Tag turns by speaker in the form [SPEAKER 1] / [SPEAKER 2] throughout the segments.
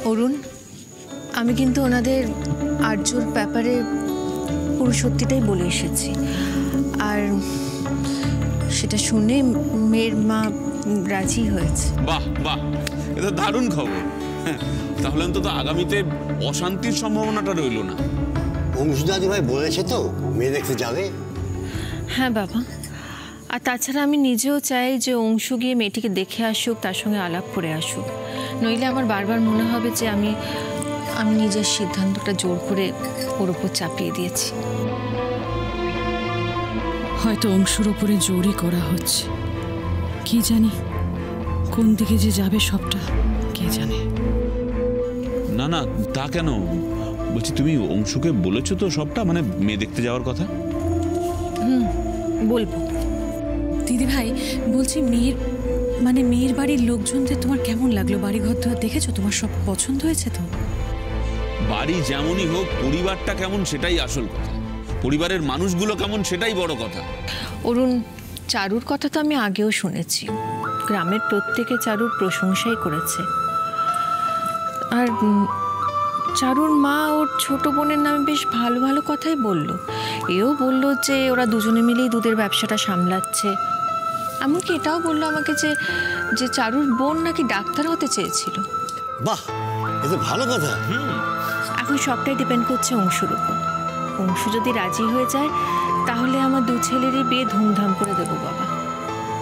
[SPEAKER 1] অরুণ, আমি কিন্তু ওনাদের আর্যর ব্যাপারে পুরো সত্যিটাই বলে এসেছি, আর সেটা শুনে মেয়ের মা রাজি হয়েছে।
[SPEAKER 2] বাহ বাহ, এটা দারুণ খবর। তাহলে অন্তত আগামীতে অশান্তির সম্ভাবনাটা রইল না।
[SPEAKER 3] অংশু দাদু ভাই বলেছে তো মেয়ে দেখতে যাবে।
[SPEAKER 1] হ্যাঁ বাবা, আর তাছাড়া আমি নিজেও চাই যে অংশু গিয়ে মেয়েটিকে দেখে আসুক, তার সঙ্গে আলাপ করে আসুক। নইলে আমার বারবার মনে হবে যে আমি নিজের সিদ্ধান্তটা জোর করে ওর উপর চাপিয়ে দিয়েছি।
[SPEAKER 4] হয়তো অংশুর ওপরে জোরই করা হচ্ছে, কি জানি কোন দিকে যে যাবে সবটা কে জানে।
[SPEAKER 2] না না, তা কেন? বলছি তুমি অংশুকে বলেছো তো সবটা, মানে মেয়ে দেখতে যাওয়ার কথা?
[SPEAKER 1] বলবো।
[SPEAKER 4] দিদি ভাই বলছি, মেয়ের বাড়ির লোকজনদের তোমার কেমন লাগলো? বাড়ি ঘর তো দেখেছো, তোমার সব পছন্দ হয়েছে তো?
[SPEAKER 2] বাড়ি যেমনই হোক, পরিবারটা কেমন সেটাই আসল কথা। পরিবারের মানুষগুলো কেমন সেটাই বড় কথা।
[SPEAKER 1] অরুণ, চারুর কথা তো আমি আগেও শুনেছি, গ্রামের প্রত্যেকে চারুর প্রশংসাই করেছে। আর চারুর মা ওর ছোট বোনের নামে বেশ ভালো ভালো কথাই বলল। এও বলল যে ওরা দুজনে মিলেই দুধের ব্যবসাটা সামলাচ্ছে। এমনকি এটাও বললো আমাকে যে চারুর বোন নাকি ডাক্তার হতে চেয়েছিল।
[SPEAKER 3] বাহ, এ তো ভালো কথা।
[SPEAKER 1] এখন সবটাই ডিপেন্ড করছে অংশুর উপর। অংশু যদি রাজি হয়ে যায় তাহলে আমার দু ছেলেরই বিয়ে ধুমধাম করে দেবো বাবা।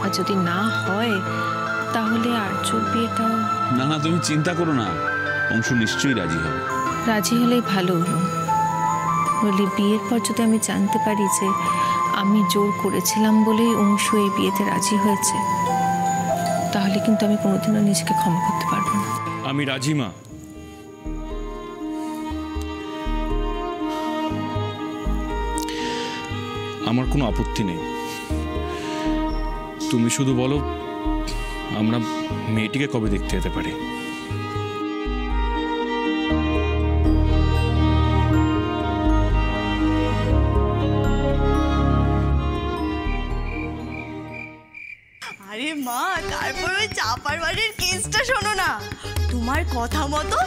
[SPEAKER 1] আর যদি না হয় তাহলে আর্যর বিয়েটাও।
[SPEAKER 2] না না, তুমি চিন্তা করো না, অংশু নিশ্চয়ই রাজি হবে।
[SPEAKER 1] রাজি হলেই ভালো হলো। বলি বিয়ের পর যদি আমি জানতে পারি যে আমি জোর করেছিলাম বলেই অংশু এই বিয়েতে রাজি হয়েছে, তাহলে কিন্তু আমি কোনোদিনও নিজেকে ক্ষমা করতে পারবো না।
[SPEAKER 5] আমি রাজি মা। আমার কোনো আপত্তি নেই, তুমি শুধু বলো আমরা মেয়েটিকে কবে দেখতে যেতে পারি।
[SPEAKER 6] আরে মা, তারপর ওই চাপার বাড়ির কেসটা শোনো না। তোমার কথা মতো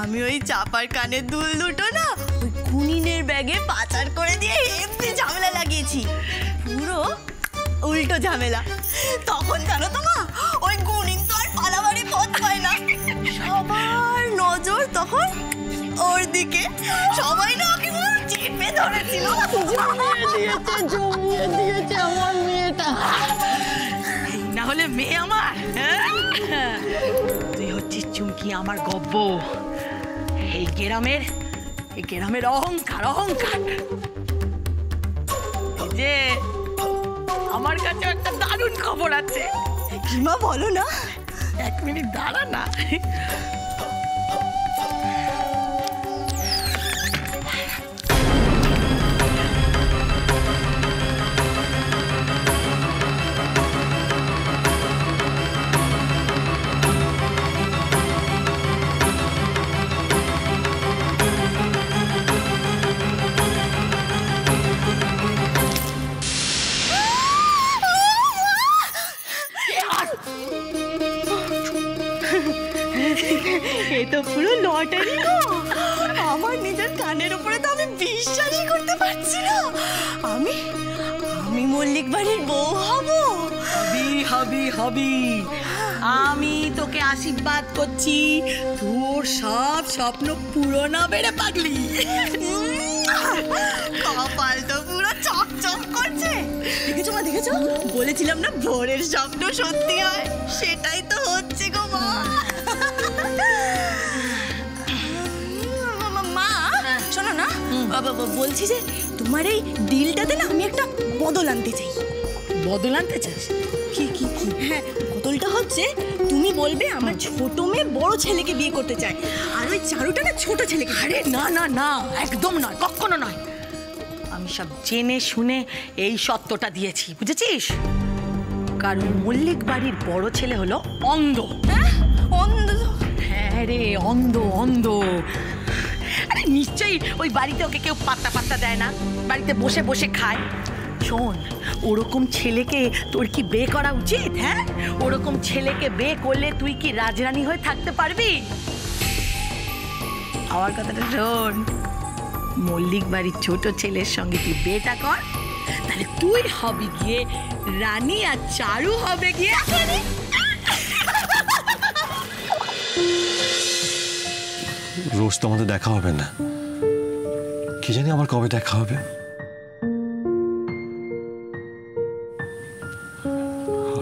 [SPEAKER 6] আমি ওই চাপার কানের দুল দুটো না ওই গুনিনের ব্যাগে পাচার করে দিয়ে এমনি ঝামেলা লাগিয়েছি, পুরো উল্টো ঝামেলা। তখন জানো তো মা, ওই গুনিন তো আর পালাবাড়ি পথ পায় না, সবার নজর তখন ওর দিকে। সবাই না ওকে চেপে ধরেছিল। জমিয়ে দিয়েছে আমার মেয়েটা। না হলে মেয়ে আমার, তুই হচ্ছিস চুমকি, আমার গব্ব। এই গ্রামের অহংকার। যে আমার কাছে একটা দারুণ খবর আছে। কি মা, বলো না। 1 মিনিট দাঁড়া না। এ তো পুরো লটারি গো। আমার নিজের কানের উপরে তো আমি বিশ্বাসই করতে পারছি না। আমি মল্লিক বাড়ির বউ হব। হবি। আমি তোকে আশীর্বাদ করছি, তোর সব স্বপ্ন পূরণ হবে রে পাগলি। কপাল তো পুরো চকচক করছে। দেখেছো? বলেছিলাম না ভোরের স্বপ্ন সত্যি হয়, সেটাই তো হচ্ছে গো মা। মা শোনো না, বলছি যে তোমার এই ডিলটাতে না আমি একটা বদল আনতে চাই। বদল আনতে চাস? কি? হ্যাঁ, বদলটা হচ্ছে তুমি বলবে আমার ছোট মেয়ে বড় ছেলেকে বিয়ে করতে চায়, আর ওই চারুটা না ছোট ছেলেকে। আরে না, একদম নয়, কখনো নয়। আমি সব জেনে শুনে এই সত্যটা দিয়েছি, বুঝেছিস? কারণ মল্লিক বাড়ির বড় ছেলে হলো অন্ধ। অন্ধ? হ্যাঁ রে, অন্ধ। আরে নিশ্চয়ই ওই বাড়িতে ওকে কেউ পাত্তা দেয় না, বাড়িতে বসে বসে খায়। শোন, ওরকম ছেলেকে তোর কি বিয়ে করা উচিত? হ্যাঁ, ওরকম ছেলেকে বিয়ে করলে তুই কি রাজরানী হয়ে থাকতে পারবি? আমার কথাটা শোন, মল্লিক বাড়ির ছোট ছেলের সঙ্গে তুই বিয়েটা কর, তাহলে তুই হবি গিয়ে রানী আর চারু হবে গিয়ে
[SPEAKER 7] রোজ তো আমাদের দেখা হবে না, কি জানি আবার কবে দেখা হবে।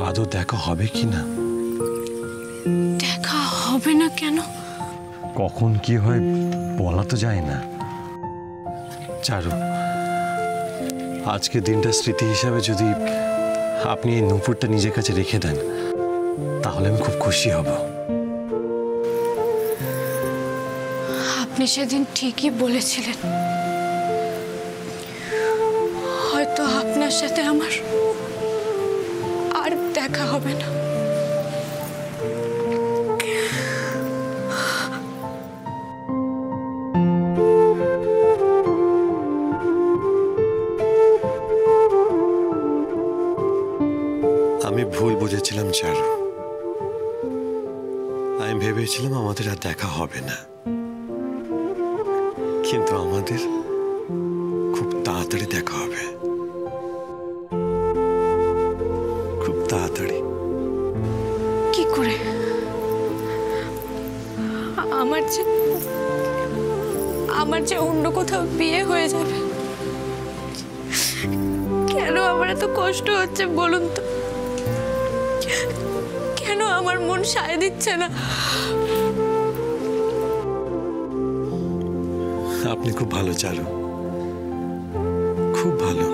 [SPEAKER 7] আদৌ দেখা হবে কি না?
[SPEAKER 4] দেখা হবে না কেন?
[SPEAKER 7] কখন কি হয় বলা তো যায় না। চারু, আজকে দিনটা স্মৃতি হিসাবে যদি আপনি এই নূপুরটা নিজের কাছে রেখে দেন তাহলে আমি খুব খুশি হব।
[SPEAKER 4] আপনি সেদিন ঠিকই বলেছিলেন, হয়তো আপনার সাথে আমার আর দেখা হবে না।
[SPEAKER 7] আমি ভুল বুঝেছিলাম চারু, আমি ভেবেছিলাম আমাদের আর দেখা হবে না, কিন্তু আমাদের খুব তাড়াতাড়ি দেখা হবে, খুব তাড়াতাড়ি।
[SPEAKER 4] কি করে? আমার যে অন্য কোথাও বিয়ে হয়ে যাবে। কেন আমার এত কষ্ট হচ্ছে বলুন তো? কেন আমার মন সায় দিচ্ছে না?
[SPEAKER 7] আপনি খুব ভালো চারু, খুব ভালো।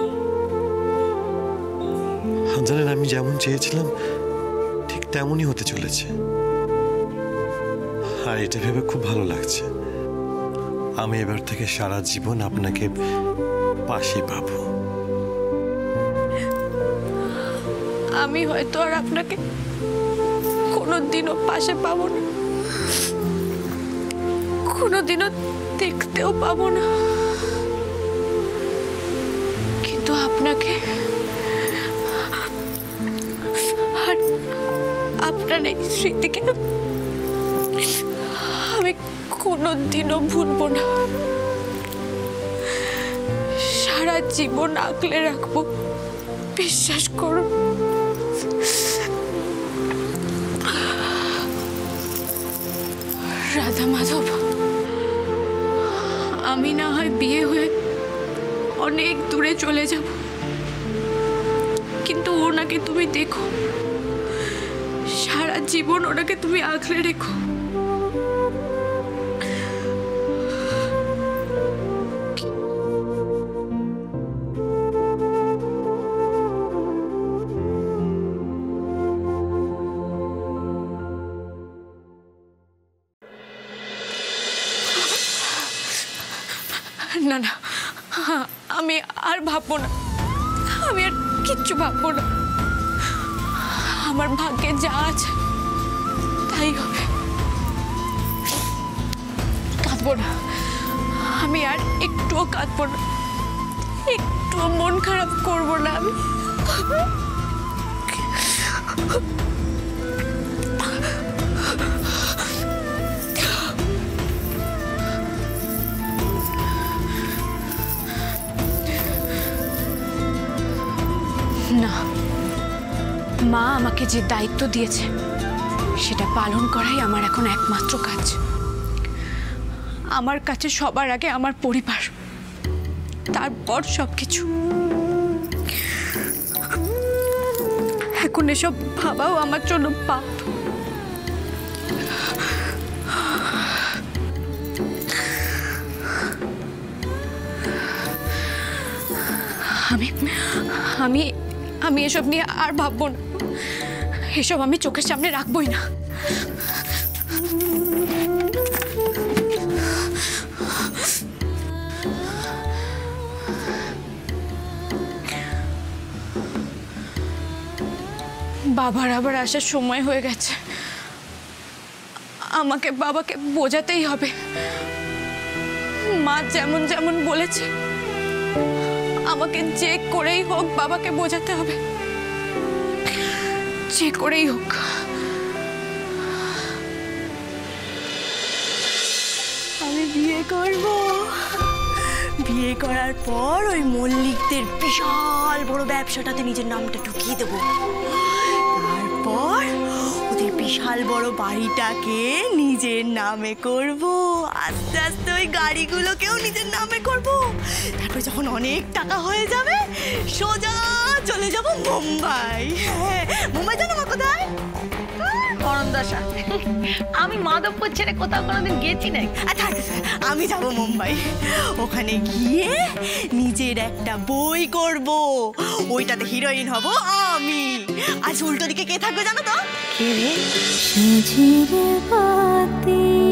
[SPEAKER 7] জানেন, আমি যেমন চেয়েছিলাম ঠিক তেমনই হতে চলেছে, আর এটা ভেবে খুব ভালো লাগছে। আমি এবার থেকে সারা জীবন আপনাকে পাশে পাবো।
[SPEAKER 4] আমি হয়তো আর আপনাকে কোনোদিনও পাশে পাবো না, কোনোদিনও দেখতেও পাবো না, কিন্তু আপনাকে আর আপনার এই স্মৃতিকে আমি কোনোদিনও ভুলবো না। সারা জীবন আগলে রাখবো, বিশ্বাস করুন। রাধা মাধব, আমি না হয় বিয়ে হয়ে অনেক দূরে চলে যাব, কিন্তু ওনাকে তুমি দেখো, সারা জীবন ওনাকে তুমি আগলে রেখো। না না, আমি আর ভাববো না, আমি আর কিচ্ছু ভাববো না। আমার ভাগ্যে যা আছে তাই হবে। কাঁদবো না, আমি আর একটুও কাঁদবো না, একটুও মন খারাপ করবো না আমি। না, মা আমাকে যে দায়িত্ব দিয়েছে সেটা পালন করাই আমার এখন একমাত্র কাজ। আমার কাছে সবার আগে আমার পরিবার, তারপর সবকিছু। এখন এসব ভাবাও আমার জন্য পাপ। আমি আমি এসব নিয়ে আর ভাববো না, এসব আমি চোখের সামনে রাখবোই না। বাবার আবার আসার সময় হয়ে গেছে, আমাকে বাবাকে বোঝাতেই হবে। মা যেমন যেমন বলেছে আমাকে যে করেই হোক বাবাকে বোঝাতে হবে, যে করেই হোক। আমি বিয়ে
[SPEAKER 6] করব। বিয়ে করার পর ওই মল্লিকদের বিশাল বড় ব্যবসাটাতে নিজের নামটা ঢুকিয়ে দেবো। তারপর ওদের বিশাল বড় বাড়িটাকে নিজের নামে করব। আস্তে আস্তে ওই গাড়িগুলোকেও নিজের নামে করব। তারপর যখন অনেক টাকা হয়ে যাবে সোজা চলে যাব মুম্বাই। হ্যাঁ, মুম্বাই জানো মা কোথায়?
[SPEAKER 1] অরন্দশা, আমি মাধবপুর ছেড়ে কোথাও কোনোদিন গেছি না।
[SPEAKER 6] আচ্ছা আচ্ছা, আমি যাব মুম্বাই। ওখানে গিয়ে নিজের একটা বই করব। ওইটাতে হিরোইন হব আমি। আর উল্টো দিকে কে থাকবে জানো তো?
[SPEAKER 1] কে রে?
[SPEAKER 8] সাজিরে বাতি